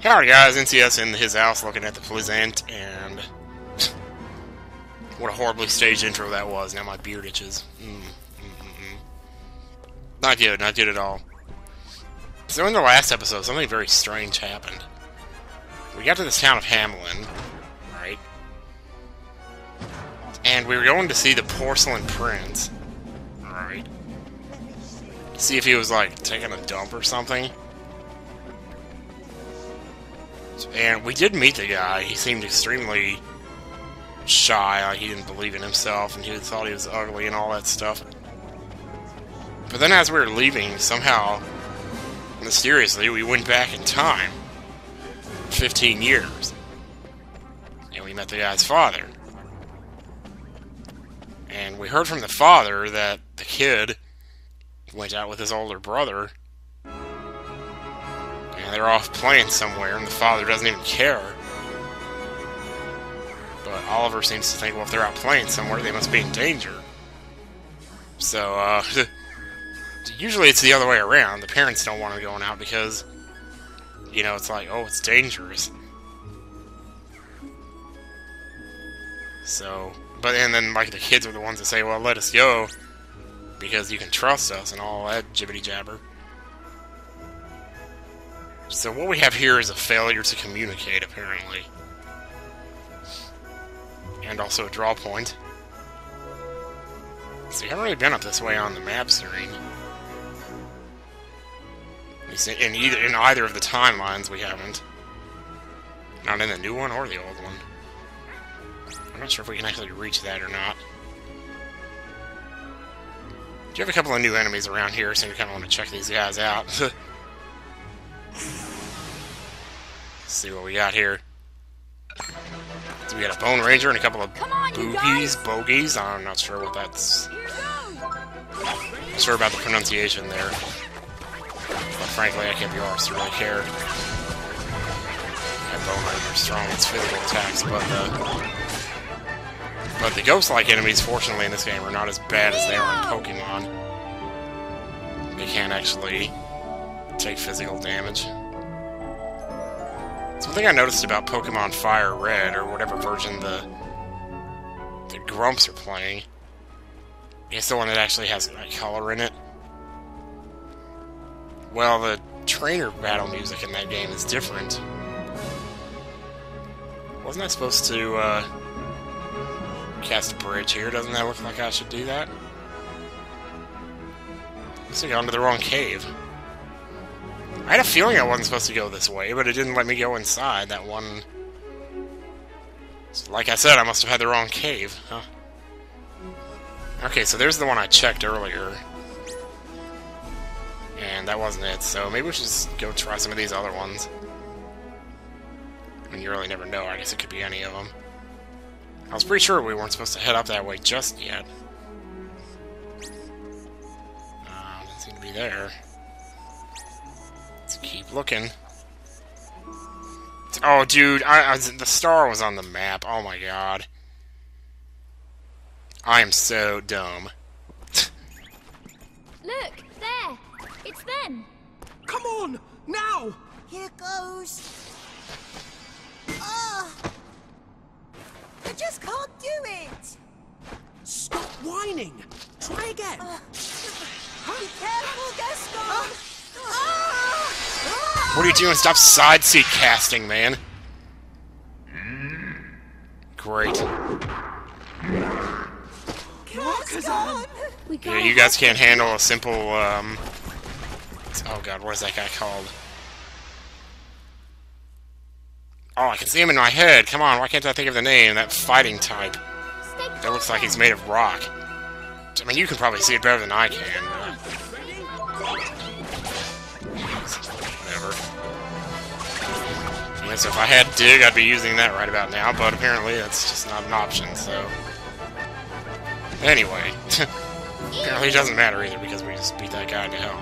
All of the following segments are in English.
Howdy guys, NCS in his house looking at the pleasant, and what a horribly staged intro that was. Now my beard itches. Not good at all. So in the last episode, something very strange happened. We got to this town of Hamelin, right? And we were going to see the porcelain prince, right? See if he was like taking a dump or something. And we did meet the guy. He seemed extremely shy, like he didn't believe in himself, and he thought he was ugly and all that stuff. But then as we were leaving, somehow, mysteriously, we went back in time. 15 years. And we met the guy's father. And we heard from the father that the kid went out with his older brother. And they're off playing somewhere, and the father doesn't even care. But Oliver seems to think, well, if they're out playing somewhere, they must be in danger. So, usually it's the other way around. The parents don't want them going out because, you know, it's like, oh, it's dangerous. So, and then, like, the kids are the ones that say, well, let us go, because you can trust us, and all that jibbity-jabber. So what we have here is a failure to communicate, apparently. And also a draw point. So we haven't really been up this way on the map screen. In either of the timelines we haven't. Not in the new one or the old one. I'm not sure if we can actually reach that or not. You have a couple of new enemies around here, so you kind of want to check these guys out. Let's see what we got here. So we got a Bone Ranger and a couple of bogies. I'm not sure what that's... I'm not sure about the pronunciation there. But frankly, I can't be arsed to really care. Yeah, Bone Ranger strong its physical attacks, but the ghost-like enemies, fortunately, in this game are not as bad as they are in Pokemon. They can't actually take physical damage. Something I noticed about Pokemon Fire Red, or whatever version the Grumps are playing, it's the one that actually has like, color in it. Well, the trainer battle music in that game is different. Wasn't I supposed to cast a bridge here? Doesn't that look like I should do that? Looks like I got into the wrong cave. I had a feeling I wasn't supposed to go this way, but it didn't let me go inside that one. So like I said, I must have had the wrong cave. Huh. Okay, so there's the one I checked earlier. And that wasn't it, so maybe we should just go try some of these other ones. I mean, you really never know. I guess it could be any of them. I was pretty sure we weren't supposed to head up that way just yet. Doesn't seem to be there. Let's keep looking. Oh, dude, the star was on the map. Oh my god. I am so dumb. Look, there. It's them. Come on, now! Here goes. Ah! I just can't do it. Stop whining. Try again. Be careful, Gaston. What are you doing? Stop side seat casting, man. Great. Gaston. Yeah, you guys can't handle a simple, oh god, what is that guy called? Oh, I can see him in my head. Come on, why can't I think of the name? That fighting type. That looks like he's made of rock. I mean, you can probably see it better than I can, but... Whatever. Yeah, so if I had Dig, I'd be using that right about now, but apparently that's just not an option, so... Anyway. Apparently it doesn't matter either, because we just beat that guy to hell.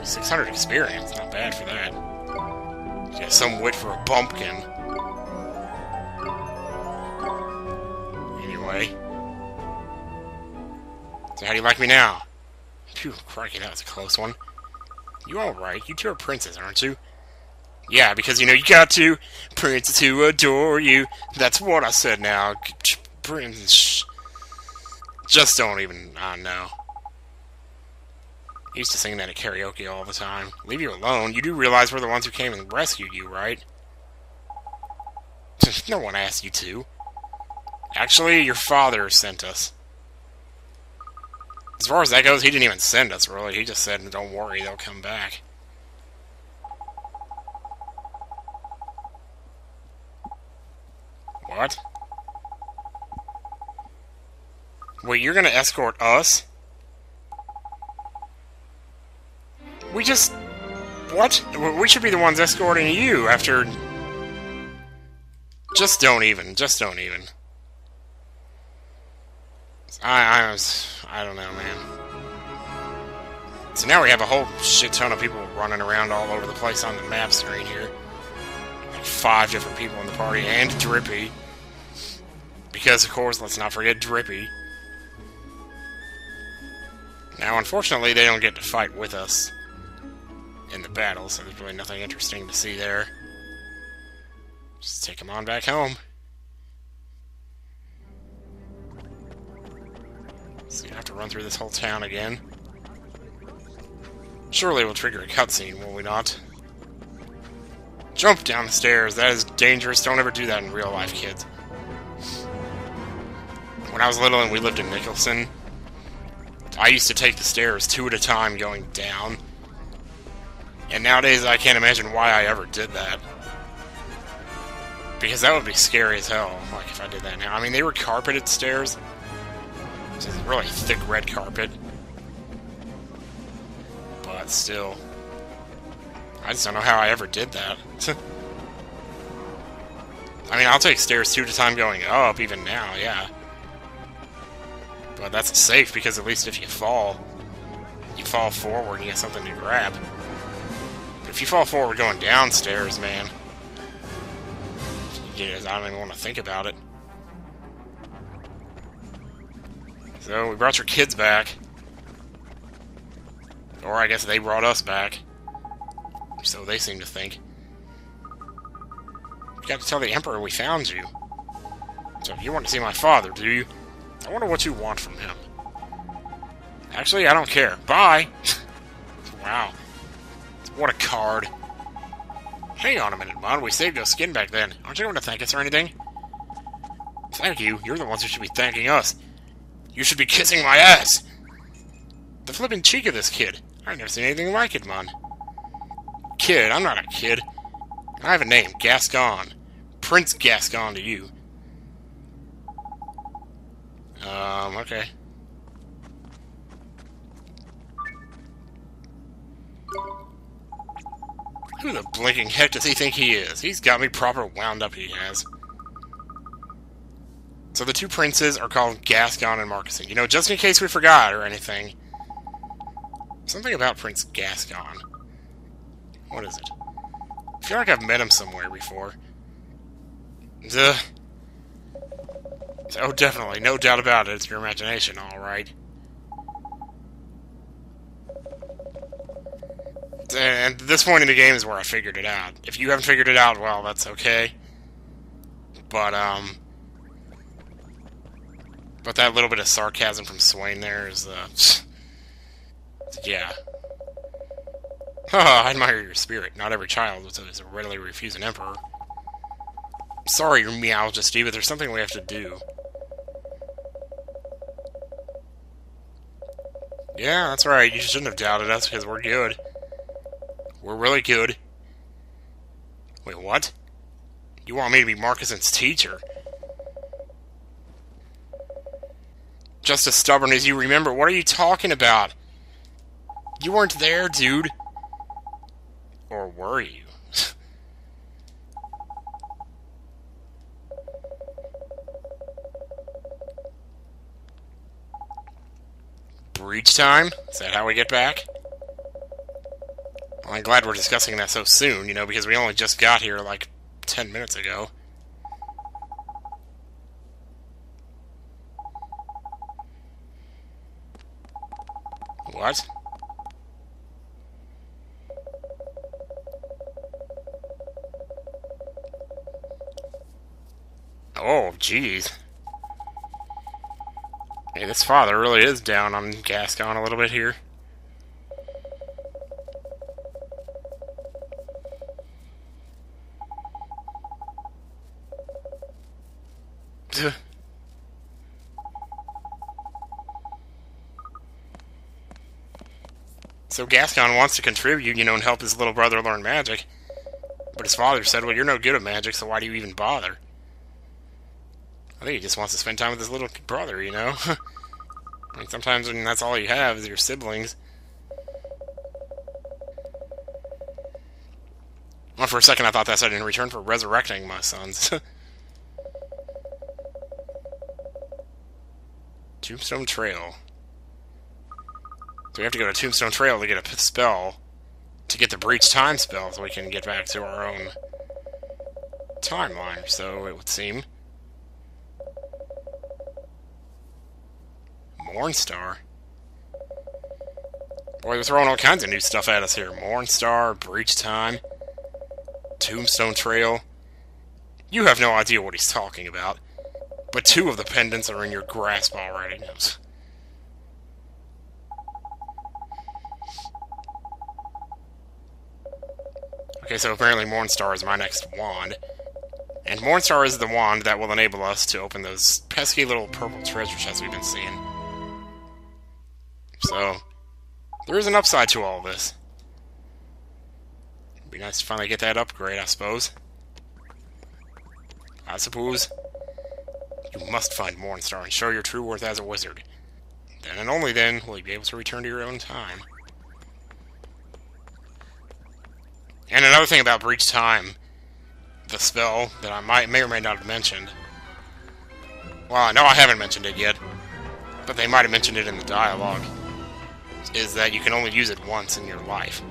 600 experience, not bad for that. Yeah, some wit for a bumpkin. Anyway. So how do you like me now? Phew, crikey, that was a close one. You alright? You two are princes, aren't you? Yeah, because, you know, you got to princes who adore you. That's what I said now. Prince. Just don't even, I don't know. I used to sing that at karaoke all the time. Leave you alone. You do realize we're the ones who came and rescued you, right? No one asked you to. Actually, your father sent us. As far as that goes, he didn't even send us, really. He just said, don't worry, they'll come back. What? Wait, you're gonna escort us? We just... What? We should be the ones escorting you after... Just don't even. Just don't even. I don't know, man. So now we have a whole shit ton of people running around all over the place on the map screen here. Like 5 different people in the party, and Drippy. Because, of course, let's not forget Drippy. Now, unfortunately, they don't get to fight with us in the battle, so there's really nothing interesting to see there. Just take them on back home. So you have to run through this whole town again. Surely we'll trigger a cutscene, will we not? Jump down the stairs. That is dangerous. Don't ever do that in real life, kids. When I was little and we lived in Nicholson, I used to take the stairs 2 at a time going down. And nowadays I can't imagine why I ever did that. Because that would be scary as hell, like, if I did that now. I mean, they were carpeted stairs. This is really thick red carpet. But still. I just don't know how I ever did that. I mean, I'll take stairs 2 at a time going up, even now, yeah. But that's safe, because at least if you fall forward and you get something to grab. But if you fall forward going downstairs, man... I don't even want to think about it. So, we brought your kids back. Or I guess they brought us back. So they seem to think. You got to tell the Emperor we found you. So you want to see my father, do you? I wonder what you want from him. Actually, I don't care. Bye! Wow. What a card. Hang on a minute, Mon. We saved your skin back then. Aren't you going to thank us or anything? Thank you? You're the ones who should be thanking us. You should be kissing my ass! The flippin' cheek of this kid. I've never seen anything like it, Mon. Kid? I'm not a kid. I have a name. Gascon. Prince Gascon to you. Okay. Who the blinking heck does he think he is? He's got me proper wound up, he has. So the 2 princes are called Gascon and Marcusing. You know, just in case we forgot or anything. Something about Prince Gascon. What is it? I feel like I've met him somewhere before. Duh. Oh, definitely. No doubt about it. It's your imagination, alright. And this point in the game is where I figured it out. If you haven't figured it out, well, that's okay. But that little bit of sarcasm from Swain there is, yeah. I admire your spirit. Not every child is readily refuse an emperor. Sorry, Meowjesty, but there's something we have to do. Yeah, that's right. You shouldn't have doubted us, because we're good. We're really good. Wait, what? You want me to be Marcuson's teacher? Just as stubborn as you remember. What are you talking about? You weren't there, dude. Or were you? Breach time? Is that how we get back? Well, I'm glad we're discussing that so soon, you know, because we only just got here like 10 minutes ago. What? Oh, jeez. Hey, this father really is down on Gascon a little bit here. So Gascon wants to contribute, and help his little brother learn magic. But his father said, well, you're no good at magic, so why do you even bother? I think he just wants to spend time with his little brother, I mean, sometimes when that's all you have is your siblings. Well, for a second I thought that said in return for resurrecting my sons. Tombstone Trail. So we have to go to Tombstone Trail to get a spell, to get the Breach Time spell, so we can get back to our own timeline, so it would seem. Mornstar. Boy, they're throwing all kinds of new stuff at us here. Mornstar, Breach Time, Tombstone Trail. You have no idea what he's talking about, but 2 of the pendants are in your grasp already. Okay, so apparently Mornstar is my next wand. And Mornstar is the wand that will enable us to open those pesky little purple treasure chests we've been seeing. So, there is an upside to all this. It'd be nice to finally get that upgrade, I suppose. You must find Mornstar and show your true worth as a wizard. Then and only then will you be able to return to your own time. And another thing about Breach Time, the spell that I may or may not have mentioned. Well, I know I haven't mentioned it yet, but they might have mentioned it in the dialogue. Is that you can only use it once in your life.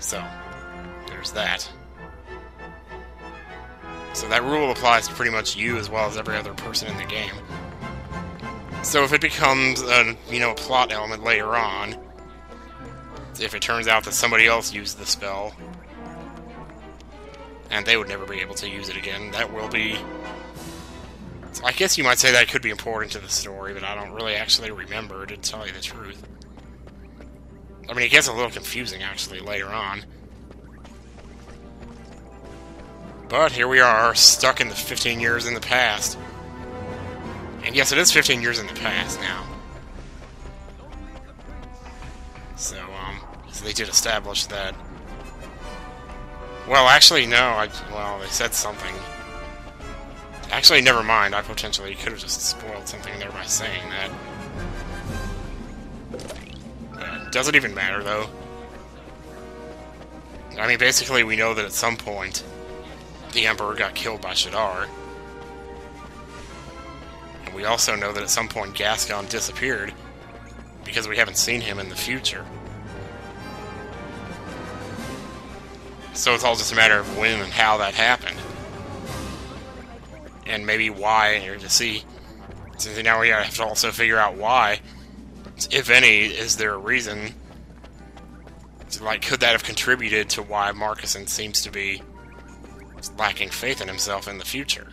So, there's that. So that rule applies to pretty much you as well as every other person in the game. So if it becomes a, a plot element later on, if it turns out that somebody else used the spell, and they would never be able to use it again, that will be... So I guess you might say that could be important to the story, but I don't really actually remember, to tell you the truth. I mean, it gets a little confusing, actually, later on. But here we are, stuck in the 15 years in the past. And yes, it is 15 years in the past now. So they did establish that... Well, actually, no, well, they said something. Actually, never mind, I potentially could have just spoiled something there by saying that. Doesn't even matter, though. I mean, basically, we know that at some point, the Emperor got killed by Shadar. And we also know that at some point Gascon disappeared, because we haven't seen him in the future. So it's all just a matter of when and how that happened. And maybe why, here to see. So now we have to also figure out why. If any, is there a reason? So, like, could that have contributed to why Marcuson seems to be lacking faith in himself in the future?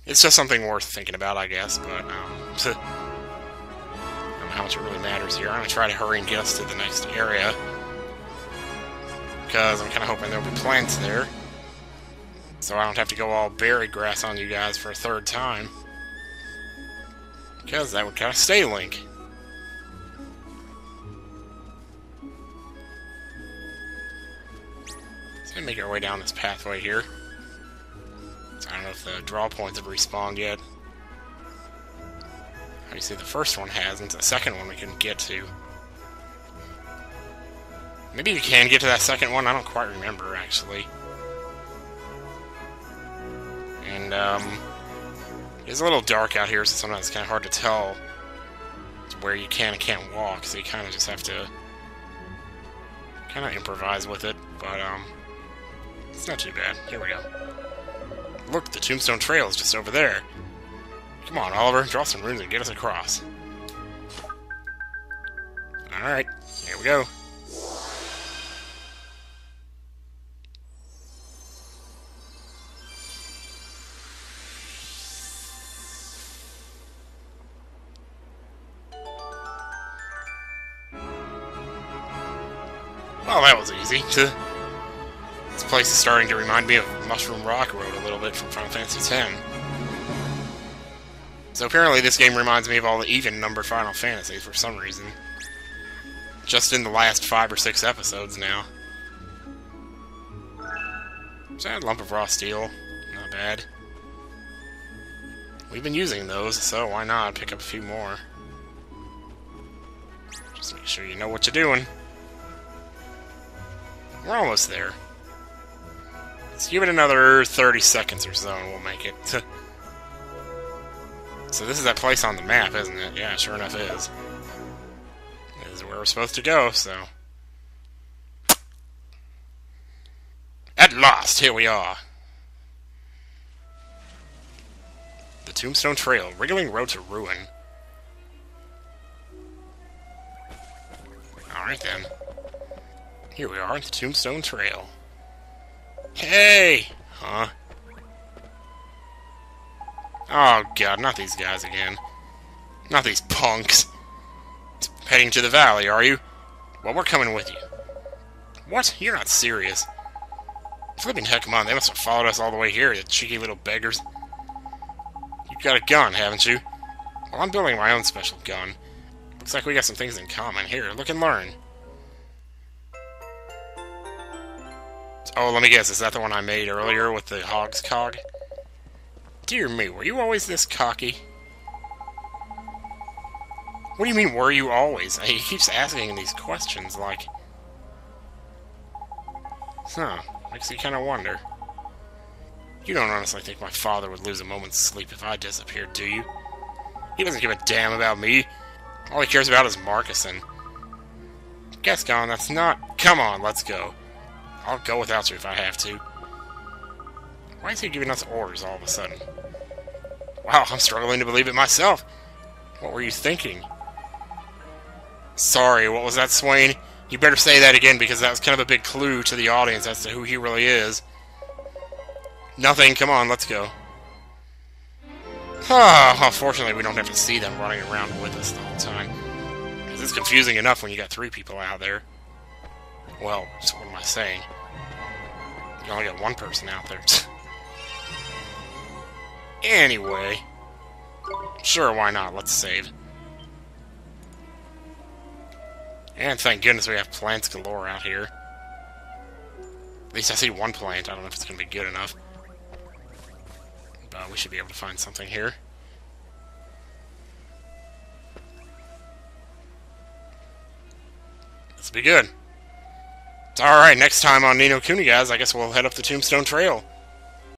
It's just something worth thinking about, I guess, but I don't know how much it really matters here. I'm going to try to hurry and get us to the next area, because I'm kind of hoping there'll be plants there, so I don't have to go all berry grass on you guys for a third time, because that would kind of stay Link. Let's make our way down this pathway here. So I don't know if the draw points have respawned yet. Obviously the first one hasn't, the second one we can get to. Maybe you can get to that second one, I don't quite remember, actually. And, it's a little dark out here, so sometimes it's kind of hard to tell where you can and can't walk, so you kind of just have to kind of improvise with it, but, it's not too bad. Here we go. Look, the Tombstone Trail is just over there. Come on, Oliver, draw some runes and get us across. Alright, here we go. Well, that was easy. This place is starting to remind me of Mushroom Rock Road a little bit from Final Fantasy X. So apparently this game reminds me of all the even-numbered Final Fantasies for some reason. Just in the last 5 or 6 episodes now. So I had a lump of raw steel. Not bad. We've been using those, so why not pick up a few more? Just make sure you know what you're doing. We're almost there. Let's give it another 30 seconds or so and we'll make it. So this is that place on the map, isn't it? Yeah, sure enough it is. This is where we're supposed to go, so... At last, here we are! The Tombstone Trail, wriggling road to ruin. Alright then. Here we are at the Tombstone Trail. Hey! Huh? Oh god, not these guys again. Not these punks. Heading to the valley, are you? Well, we're coming with you. What? You're not serious. Flipping heck, come on, they must have followed us all the way here, the cheeky little beggars. You've got a gun, haven't you? Well, I'm building my own special gun. Looks like we got some things in common. Here, look and learn. Oh, let me guess, is that the one I made earlier with the hog's cog? Dear me, were you always this cocky? What do you mean, were you always? He keeps asking these questions, like... Huh, makes you kind of wonder. You don't honestly think my father would lose a moment's sleep if I disappeared, do you? He doesn't give a damn about me. All he cares about is Marcuson. Gascon, that's not... Come on, let's go. I'll go without you if I have to. Why is he giving us orders all of a sudden? Wow, I'm struggling to believe it myself. What were you thinking? Sorry, what was that, Swain? You better say that again, because that was kind of a big clue to the audience as to who he really is. Nothing, come on, let's go. Ah, fortunately we don't have to see them running around with us the whole time. Because it's confusing enough when you got 3 people out there. Well, so what am I saying? You only got 1 person out there. Anyway. Sure, why not? Let's save. And thank goodness we have plants galore out here. At least I see 1 plant. I don't know if it's going to be good enough. But we should be able to find something here. This will be good. Alright, next time on Ni no Kuni, guys, I guess we'll head up the Tombstone Trail.